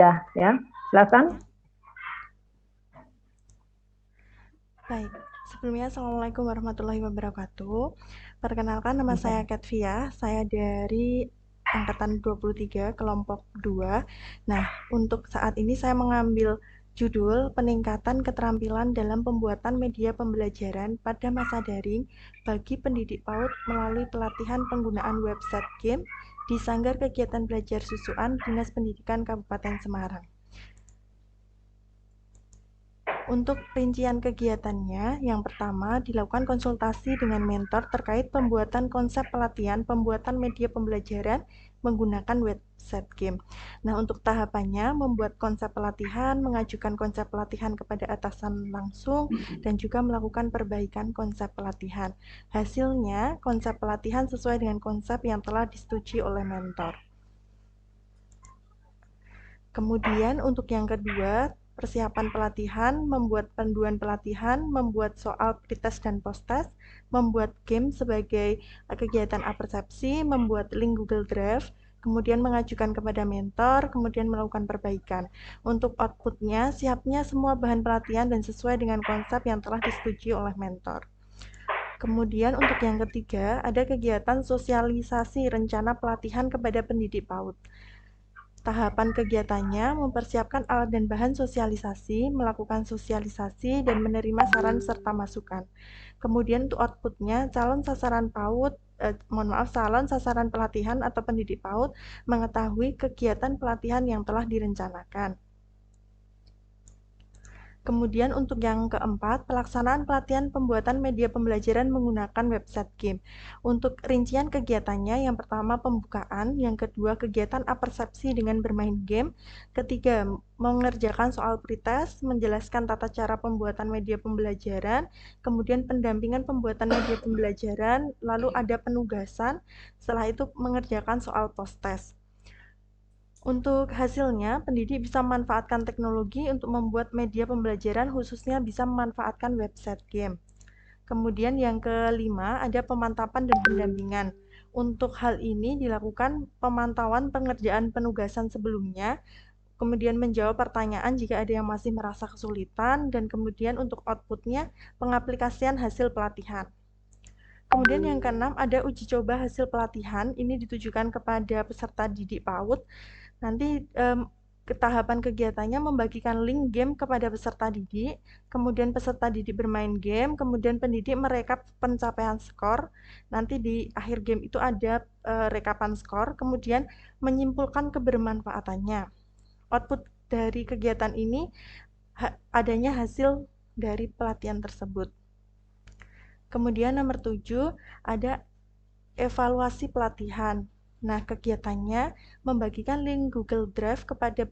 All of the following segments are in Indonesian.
Ya, silakan. Baik, sebelumnya Assalamualaikum warahmatullahi wabarakatuh. Perkenalkan, nama saya Katvia, saya dari Angkatan 23, kelompok 2. Nah, untuk saat ini saya mengambil judul Peningkatan Keterampilan dalam Pembuatan Media Pembelajaran pada Masa Daring bagi Pendidik PAUD melalui pelatihan penggunaan website game di Sanggar Kegiatan Belajar Susuan Dinas Pendidikan Kabupaten Semarang. Untuk rincian kegiatannya, yang pertama dilakukan konsultasi dengan mentor terkait pembuatan konsep pelatihan pembuatan media pembelajaran menggunakan website game. Nah, untuk tahapannya membuat konsep pelatihan, mengajukan konsep pelatihan kepada atasan langsung, dan juga melakukan perbaikan konsep pelatihan. Hasilnya, konsep pelatihan sesuai dengan konsep yang telah disetujui oleh mentor. Kemudian untuk yang kedua, persiapan pelatihan, membuat panduan pelatihan, membuat soal pretest dan posttest, membuat game sebagai kegiatan apersepsi, membuat link Google Drive, kemudian mengajukan kepada mentor, kemudian melakukan perbaikan. Untuk outputnya, siapnya semua bahan pelatihan dan sesuai dengan konsep yang telah disetujui oleh mentor. Kemudian untuk yang ketiga, ada kegiatan sosialisasi rencana pelatihan kepada pendidik PAUD. Tahapan kegiatannya mempersiapkan alat dan bahan sosialisasi, melakukan sosialisasi, dan menerima saran serta masukan. Kemudian untuk outputnya, calon sasaran pelatihan atau pendidik PAUD mengetahui kegiatan pelatihan yang telah direncanakan. Kemudian untuk yang keempat, pelaksanaan pelatihan pembuatan media pembelajaran menggunakan website game. Untuk rincian kegiatannya, yang pertama pembukaan, yang kedua kegiatan apersepsi dengan bermain game, ketiga mengerjakan soal pretest, menjelaskan tata cara pembuatan media pembelajaran, kemudian pendampingan pembuatan media pembelajaran, lalu ada penugasan, setelah itu mengerjakan soal post-test. Untuk hasilnya, pendidik bisa memanfaatkan teknologi untuk membuat media pembelajaran, khususnya bisa memanfaatkan website game. Kemudian yang kelima, ada pemantapan dan pendampingan. Untuk hal ini dilakukan pemantauan pengerjaan penugasan sebelumnya, kemudian menjawab pertanyaan jika ada yang masih merasa kesulitan, dan kemudian untuk outputnya, pengaplikasian hasil pelatihan. Kemudian yang keenam, ada uji coba hasil pelatihan. Ini ditujukan kepada peserta didik PAUD. Nanti ketahapan kegiatannya membagikan link game kepada peserta didik, kemudian peserta didik bermain game, kemudian pendidik merekap pencapaian skor. Nanti di akhir game itu ada rekapan skor, kemudian menyimpulkan kebermanfaatannya. Output dari kegiatan ini adanya hasil dari pelatihan tersebut. Kemudian nomor 7 ada evaluasi pelatihan. Nah, kegiatannya membagikan link Google Drive kepada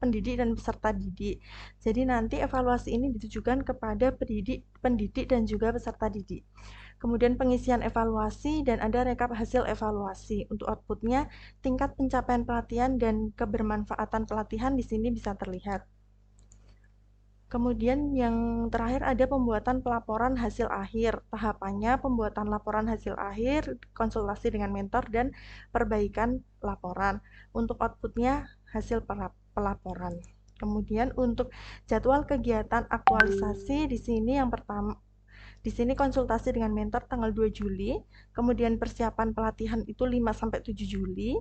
pendidik dan peserta didik. Jadi nanti evaluasi ini ditujukan kepada pendidik dan juga peserta didik. Kemudian pengisian evaluasi dan ada rekap hasil evaluasi. Untuk outputnya, tingkat pencapaian pelatihan dan kebermanfaatan pelatihan di sini bisa terlihat. Kemudian yang terakhir ada pembuatan pelaporan hasil akhir. Tahapannya pembuatan laporan hasil akhir, konsultasi dengan mentor, dan perbaikan laporan. Untuk outputnya hasil pelaporan. Kemudian untuk jadwal kegiatan aktualisasi di sini yang pertama, di sini konsultasi dengan mentor tanggal 2 Juli, kemudian persiapan pelatihan itu 5-7 Juli,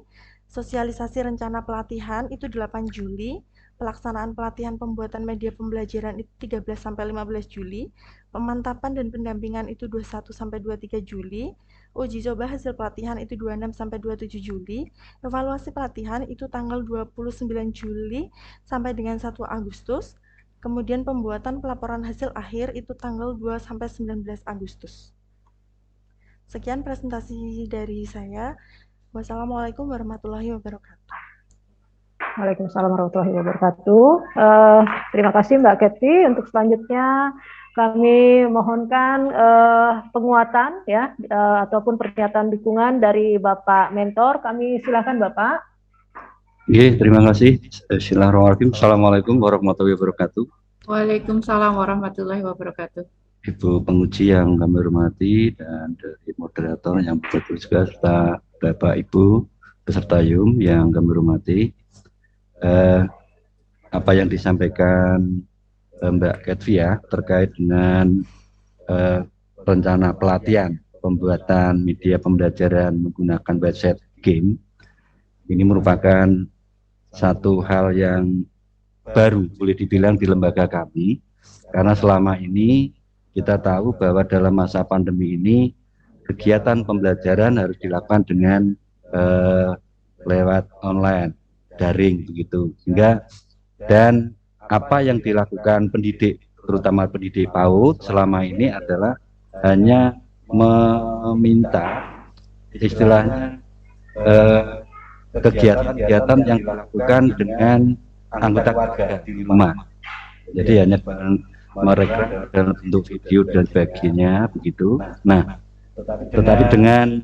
sosialisasi rencana pelatihan itu 8 Juli, pelaksanaan pelatihan pembuatan media pembelajaran itu 13-15 Juli, pemantapan dan pendampingan itu 21-23 Juli, uji coba hasil pelatihan itu 26-27 Juli, evaluasi pelatihan itu tanggal 29 Juli sampai dengan 1 Agustus, kemudian pembuatan pelaporan hasil akhir itu tanggal 2-19 Agustus. Sekian presentasi dari saya. Wassalamualaikum warahmatullahi wabarakatuh. Waalaikumsalam warahmatullahi wabarakatuh. Terima kasih Mbak Ketty. Untuk selanjutnya kami mohonkan penguatan ya ataupun pernyataan dukungan dari Bapak Mentor. Kami silakan Bapak. Oke, terima kasih. Bismillahirrahmanirrahim. Assalamualaikum warahmatullahi wabarakatuh. Waalaikumsalam warahmatullahi wabarakatuh. Ibu penguji yang kami hormati dan dari moderator yang bertugas juga serta Bapak Ibu peserta YUM yang kami hormati. apa yang disampaikan Mbak Ketvia terkait dengan rencana pelatihan pembuatan media pembelajaran menggunakan website game. Ini merupakan satu hal yang baru boleh dibilang di lembaga kami, karena selama ini kita tahu bahwa dalam masa pandemi ini kegiatan pembelajaran harus dilakukan dengan lewat online, daring begitu. Sehingga dan apa yang dilakukan pendidik, terutama pendidik PAUD selama ini adalah hanya meminta istilahnya kegiatan-kegiatan yang dilakukan dengan anggota keluarga di rumah. Jadi hanya mereka dalam bentuk video dan sebagainya begitu. Nah, tetapi dengan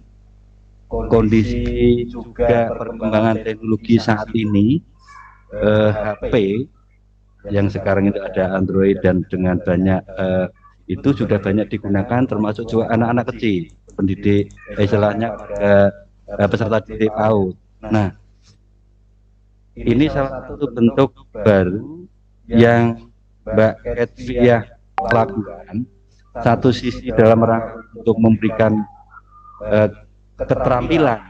kondisi juga perkembangan teknologi saat ini, HP yang sekarang itu ada Android dan dengan banyak itu sudah banyak digunakan, termasuk juga anak-anak kecil, pendidik istilahnya peserta didik PAUD. Nah, ini salah satu bentuk baru yang Mbak Ketvia lakukan. Satu sisi dalam rangka untuk memberikan keterampilan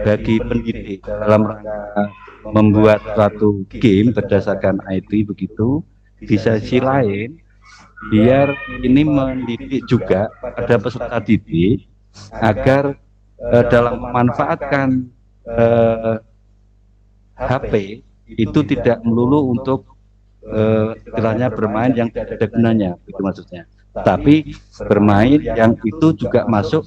bagi pendidik dalam rangka membuat suatu game berdasarkan IT begitu. Di sisi lain, biar ini mendidik juga pada peserta didik agar dalam memanfaatkan HP itu tidak melulu untuk istilahnya bermain yang tidak ada gunanya, itu maksudnya. Tapi bermain yang itu juga masuk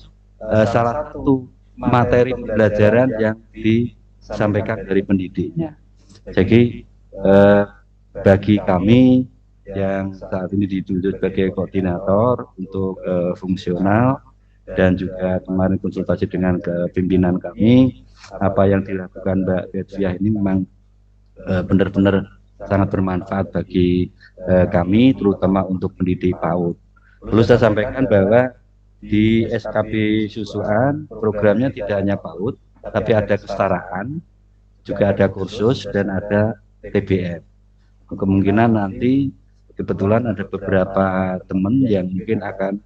salah satu materi pembelajaran yang disampaikan dari pendidiknya. Jadi bagi kami yang saat ini ditunjuk sebagai koordinator untuk fungsional dan juga kemarin konsultasi dengan pimpinan kami, apa yang dilakukan Mbak Ketvia ini memang benar-benar sangat bermanfaat bagi kami, terutama untuk pendidik PAUD. Perlu saya sampaikan bahwa di SKB Susuan programnya tidak hanya PAUD, tapi ada kesetaraan, juga ada kursus dan ada TBM. Kemungkinan nanti kebetulan ada beberapa teman yang mungkin akan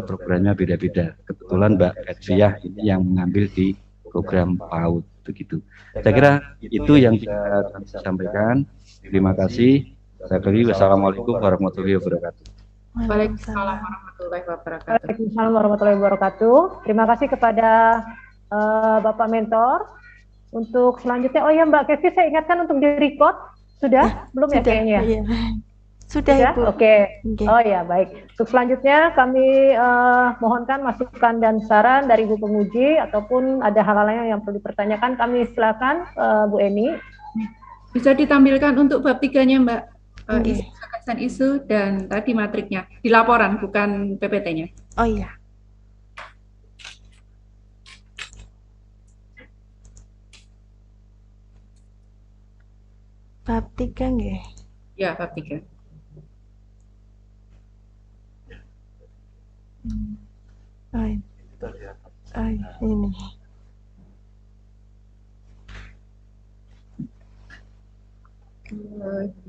programnya beda-beda. Kebetulan Mbak Ketvia ini yang mengambil di program PAUD begitu. Saya kira itu yang bisa kami sampaikan. Terima kasih. Wassalamualaikum warahmatullahi wabarakatuh. Waalaikumsalam warahmatullahi wabarakatuh. Waalaikumsalam warahmatullahi wabarakatuh. Terima kasih kepada Bapak Mentor. Untuk selanjutnya, oh ya Mbak Kevi, saya ingatkan untuk di-record. Sudah? Belum ya kayaknya? Iya. Sudah, Ibu. Oke. Oh ya, baik. Untuk selanjutnya kami mohonkan masukan dan saran dari Ibu Penguji ataupun ada hal-hal lain yang perlu dipertanyakan, kami silakan Bu Eni. Bisa ditampilkan untuk bab 3-nya Mbak, gagasan isu dan tadi matriknya. Di laporan, bukan PPT-nya. Oh iya. Bab 3 nggih? Ya, bab 3. Ini.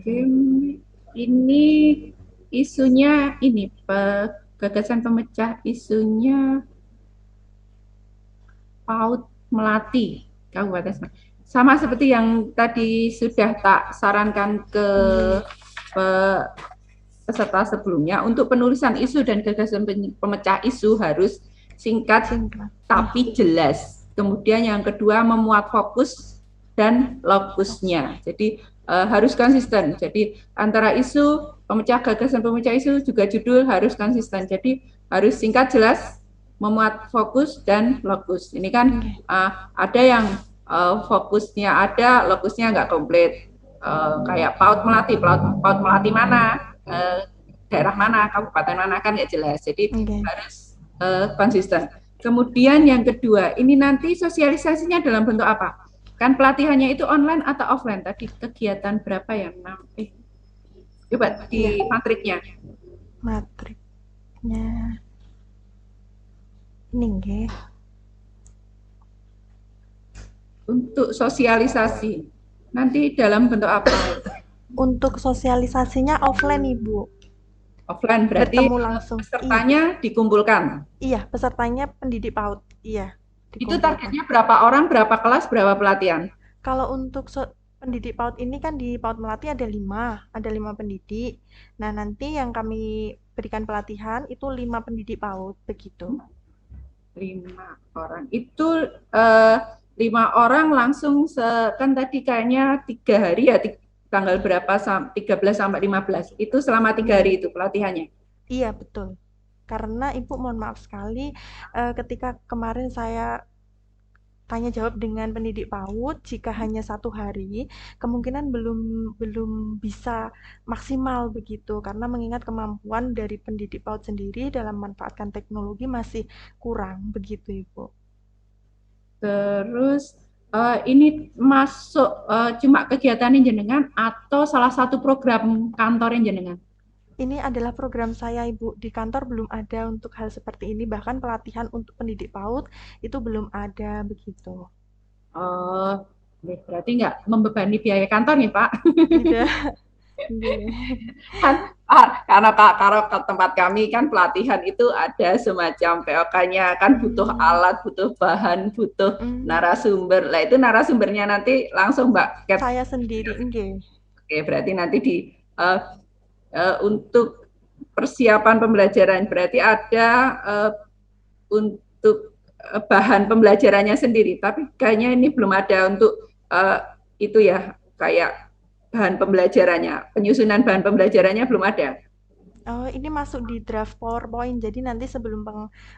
Game ini isunya ini gagasan pemecah isunya PAUD Melati Kabupaten. Sama seperti yang tadi sudah tak sarankan ke peserta sebelumnya, untuk penulisan isu dan gagasan pemecah isu harus singkat tapi jelas. Kemudian yang kedua memuat fokus dan lokusnya. Jadi harus konsisten. Jadi antara isu, pemecah gagasan pemecah isu juga judul harus konsisten. Jadi harus singkat, jelas, memuat fokus dan lokus. Ini kan ada yang fokusnya ada, lokusnya nggak komplit. Kayak PAUD Melati, PAUD Melati mana, daerah mana, kabupaten mana, kan nggak jelas. Jadi harus konsisten. Kemudian yang kedua, ini nanti sosialisasinya dalam bentuk apa? Kan pelatihannya itu online atau offline? Tadi kegiatan berapa ya? Coba di matriknya. Matriknya ini nggih. Untuk sosialisasi nanti dalam bentuk apa? Untuk sosialisasinya offline, Ibu. Offline berarti Bertemu langsung. pesertanya dikumpulkan. Iya, pesertanya pendidik PAUD. Iya, Itu dikumpulkan. targetnya berapa orang, berapa kelas, berapa pelatihan? Kalau untuk pendidik PAUD ini kan di PAUD Melati ada 5 pendidik. Nah, nanti yang kami berikan pelatihan itu 5 pendidik PAUD, begitu. 5 orang. Itu 5 orang langsung kan tadi kayaknya 3 hari ya, tanggal berapa, 13 sampai 15. Itu selama 3 hari itu pelatihannya? Iya, betul. Karena Ibu mohon maaf sekali, ketika kemarin saya tanya jawab dengan pendidik PAUD, jika hanya 1 hari, kemungkinan belum bisa maksimal begitu, karena mengingat kemampuan dari pendidik PAUD sendiri dalam memanfaatkan teknologi masih kurang begitu, Ibu. Terus ini masuk cuma kegiatan jenengan atau salah satu program kantor jenengan? Ini adalah program saya, Ibu. Di kantor belum ada untuk hal seperti ini, bahkan pelatihan untuk pendidik PAUD itu belum ada begitu. Oh, berarti nggak membebani biaya kantor nih, Pak? Tidak. Kan karena tempat kami kan pelatihan itu ada semacam POK-nya, kan butuh alat, butuh bahan, butuh narasumber. Lah itu narasumbernya nanti langsung Mbak Kat. Saya sendiri, enggak. Oke, berarti nanti untuk persiapan pembelajaran berarti ada untuk bahan pembelajarannya sendiri, tapi kayaknya ini belum ada untuk itu ya, kayak bahan pembelajarannya, penyusunan bahan pembelajarannya belum ada. Oh, ini masuk di draft PowerPoint. Jadi nanti sebelum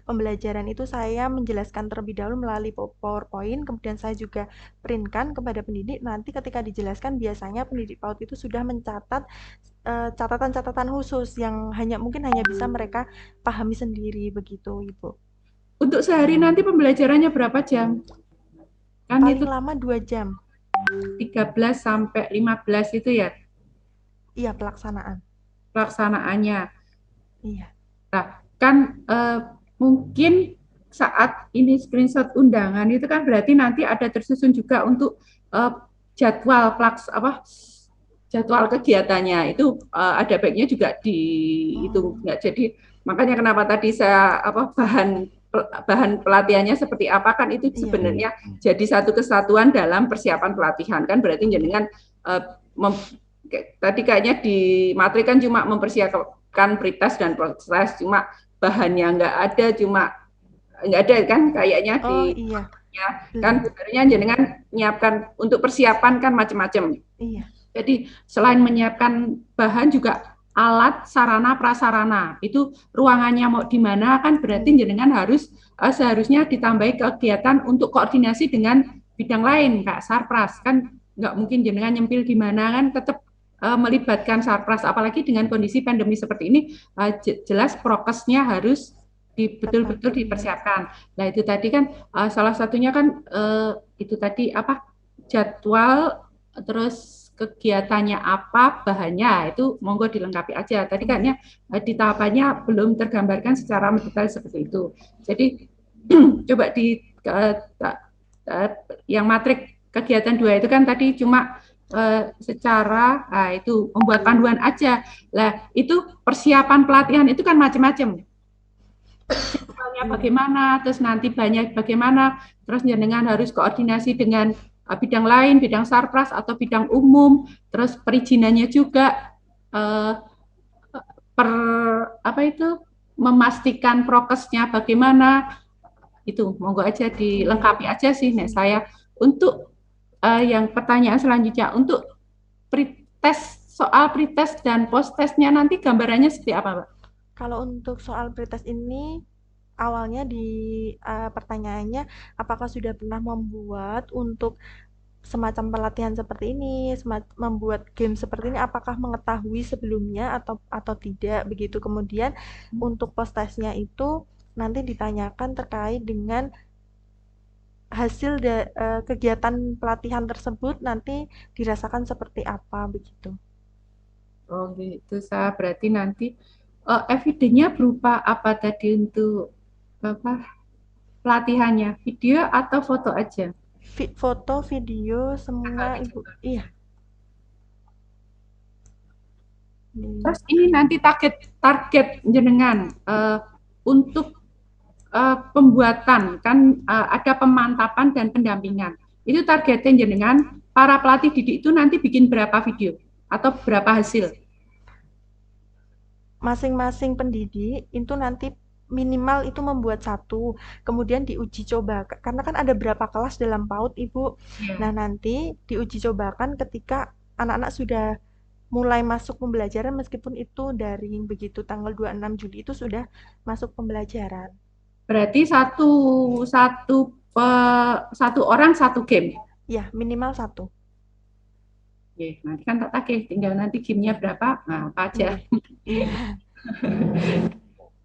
pembelajaran itu saya menjelaskan terlebih dahulu melalui PowerPoint, kemudian saya juga printkan kepada pendidik. Nanti ketika dijelaskan biasanya pendidik PAUD itu sudah mencatat catatan-catatan khusus yang mungkin hanya bisa mereka pahami sendiri begitu, Ibu. Untuk sehari nanti pembelajarannya berapa jam? Kan paling itu lama 2 jam. 13 sampai 15 itu ya? Iya, Pelaksanaannya. Iya. Nah, kan mungkin saat ini screenshot undangan itu kan berarti nanti ada tersusun juga untuk jadwal jadwal kegiatannya itu ada baiknya juga dihitung. Nggak, jadi makanya kenapa tadi saya bahan pelatihannya seperti apa, kan itu sebenarnya jadi satu kesatuan dalam persiapan pelatihan, kan berarti jenengan tadi kayaknya di materi kan cuma mempersiapkan pretest dan proses, cuma bahannya nggak ada kan kayaknya iya. Ya, kan sebenarnya jenengan menyiapkan untuk persiapan kan macam-macam. Iya. Jadi selain menyiapkan bahan juga alat, sarana, prasarana. Itu ruangannya mau di mana, kan berarti jenengan seharusnya ditambahi kegiatan untuk koordinasi dengan bidang lain, Kak Sarpras. Kan nggak mungkin jenengan nyempil di mana, kan tetap melibatkan Sarpras, apalagi dengan kondisi pandemi seperti ini, jelas prokesnya harus betul-betul dipersiapkan. Nah itu tadi kan salah satunya kan itu tadi jadwal, terus kegiatannya apa, bahannya itu monggo dilengkapi aja. Tadi kayaknya di tahapannya belum tergambarkan secara detail seperti itu. Jadi coba di yang matrik kegiatan 2 itu kan tadi cuma secara itu membuat panduan aja. Lah itu persiapan pelatihan itu kan macam-macam. Bagaimana, terus nanti banyak bagaimana, terus jenengan harus koordinasi dengan bidang lain, bidang Sarpras atau bidang umum, terus perizinannya juga memastikan prokesnya bagaimana, itu monggo aja dilengkapi aja sih nek saya. Untuk yang pertanyaan selanjutnya, untuk soal pretest dan post testnya nanti gambarannya seperti apa, Mbak? Kalau untuk soal pretest ini awalnya di pertanyaannya apakah sudah pernah membuat untuk semacam pelatihan seperti ini, membuat game seperti ini, apakah mengetahui sebelumnya atau tidak begitu. Kemudian untuk post testnya itu nanti ditanyakan terkait dengan hasil kegiatan pelatihan tersebut nanti dirasakan seperti apa begitu. Oh gitu, saya berarti nanti evidennya berupa apa tadi untuk pelatihannya, video atau foto aja? Foto, video, semua Ibu. Iya. Terus ini nanti target jenengan untuk pembuatan kan ada pemantapan dan pendampingan. Itu targetnya jenengan para pelatih didik itu nanti bikin berapa video atau berapa hasil? Masing-masing pendidik itu nanti minimal itu membuat 1, kemudian diuji coba. Karena kan ada berapa kelas dalam PAUD, Ibu. Nah, nanti diuji cobakan ketika anak-anak sudah mulai masuk pembelajaran meskipun itu daring, begitu tanggal 26 Juli itu sudah masuk pembelajaran. Berarti satu orang satu game. Ya, minimal 1. Oke, nanti kan tak tagih, tinggal nanti gamenya berapa, nah apa aja.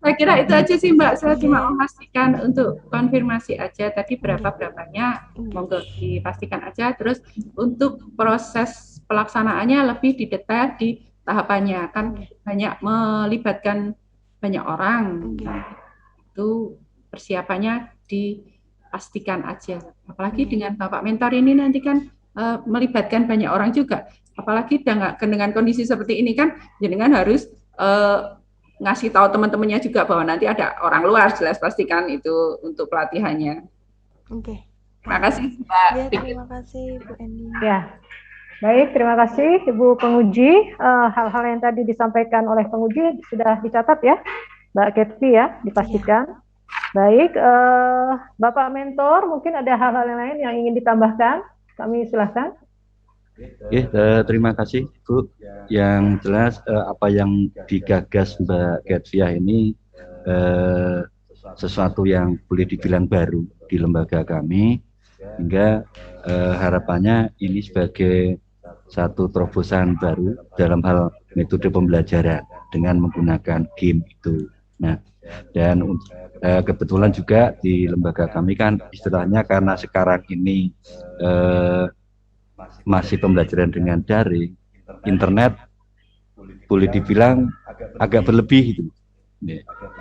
Saya kira itu aja sih Mbak, saya cuma memastikan untuk konfirmasi aja tadi berapanya, monggo dipastikan aja. Terus untuk proses pelaksanaannya lebih didetail di tahapannya, kan banyak melibatkan banyak orang, itu persiapannya dipastikan aja. Apalagi dengan Bapak Mentor ini nanti kan melibatkan banyak orang juga. Apalagi dengan kondisi seperti ini kan, jenengan harus ngasih tahu teman-temannya juga bahwa nanti ada orang luar, jelas pastikan itu untuk pelatihannya. Oke. Terima kasih Mbak. Ya, terima kasih Bu Eni. Ya, baik, terima kasih Ibu penguji. Hal-hal yang tadi disampaikan oleh penguji sudah dicatat ya, Mbak Ketty ya, dipastikan. Ya. Baik, Bapak Mentor, mungkin ada hal-hal yang lain yang ingin ditambahkan? Kami silahkan. Oke, terima kasih Bu. Yang jelas apa yang digagas Mbak Ketviah ini sesuatu yang boleh dibilang baru di lembaga kami, hingga harapannya ini sebagai satu terobosan baru dalam hal metode pembelajaran dengan menggunakan game itu. Nah, dan kebetulan juga di lembaga kami kan istilahnya karena sekarang ini masih pembelajaran dengan daring, internet boleh dibilang agak berlebih itu,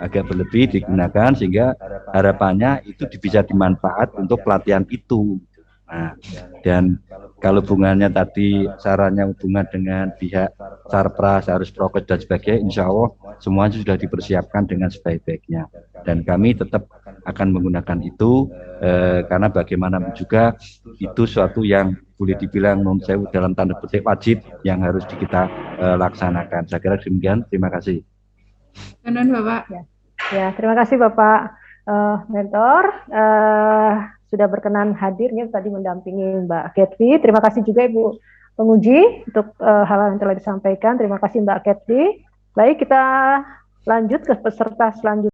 agak berlebih digunakan sehingga harapannya itu bisa dimanfaat untuk pelatihan itu. Nah, dan kalau hubungannya tadi sarannya hubungan dengan pihak Sarpras, harus prokes dan sebagainya, insya Allah semuanya sudah dipersiapkan dengan sebaik-baiknya. Dan kami tetap akan menggunakan itu karena bagaimanapun juga itu suatu yang boleh dibilang dalam tanda petik wajib yang harus kita laksanakan. Saya kira demikian. Terima kasih. Bapak. Ya, terima kasih Bapak Mentor. Sudah berkenan hadirnya tadi mendampingi Mbak Ketty. Terima kasih juga Ibu penguji untuk hal-hal yang telah disampaikan. Terima kasih Mbak Ketty. Baik, kita lanjut ke peserta selanjutnya.